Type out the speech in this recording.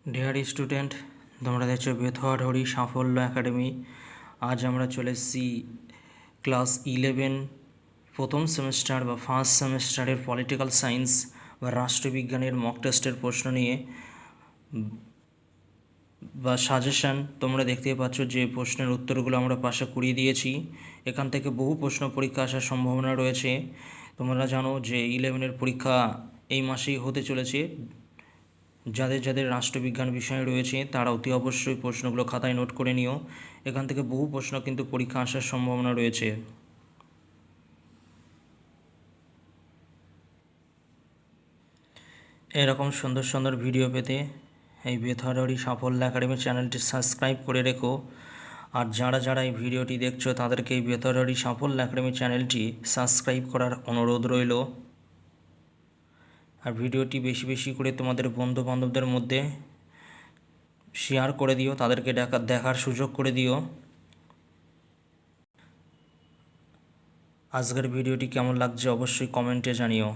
Dear student, তোমরা দেখছো বেথুয়াঢড়ি সাফল্য একাডেমি। আজ আমরা চলে এসেছি ক্লাস 11 প্রথম সেমিস্টার বা ফার্স্ট সেমিস্টারের পলিটিক্যাল সায়েন্স বা রাষ্ট্রবিজ্ঞানের মক টেস্টের প্রশ্ন নিয়ে বা সাজেশান। তোমরা দেখতেই পাচ্ছ যে প্রশ্নের উত্তরগুলো আমরা পাশে কুড়িয়ে দিয়েছি। এখান থেকে বহু প্রশ্ন পরীক্ষা আসার সম্ভাবনা রয়েছে। তোমরা জানো যে 11-এর পরীক্ষা এই মাসেই হতে চলেছে। যাদের যাদের রাষ্ট্রবিজ্ঞান বিষয় রয়েছে তারা অতি অবশ্যই প্রশ্নগুলো খাতায় নোট করে নিও। এখান থেকে বহু প্রশ্ন কিন্তু পরীক্ষা আসার সম্ভাবনা রয়েছে। এরকম সুন্দর সুন্দর ভিডিও পেতে এই বেথুয়াঢড়ি সাফল্য একাডেমি চ্যানেলটি সাবস্ক্রাইব করে রেখো। আর যারা যারা এই ভিডিওটি দেখছো তাদেরকে এই বেথুয়াঢড়ি সাফল্য একাডেমি চ্যানেলটি সাবস্ক্রাইব করার অনুরোধ রইল। আর ভিডিওটি বেশি বেশি করে তোমাদের বন্ধু বান্ধবদের মধ্যে শেয়ার করে দিও, তাদেরকে দেখার সুযোগ করে দিও। আজকের ভিডিওটি কেমন লাগছে অবশ্যই কমেন্টে জানিও।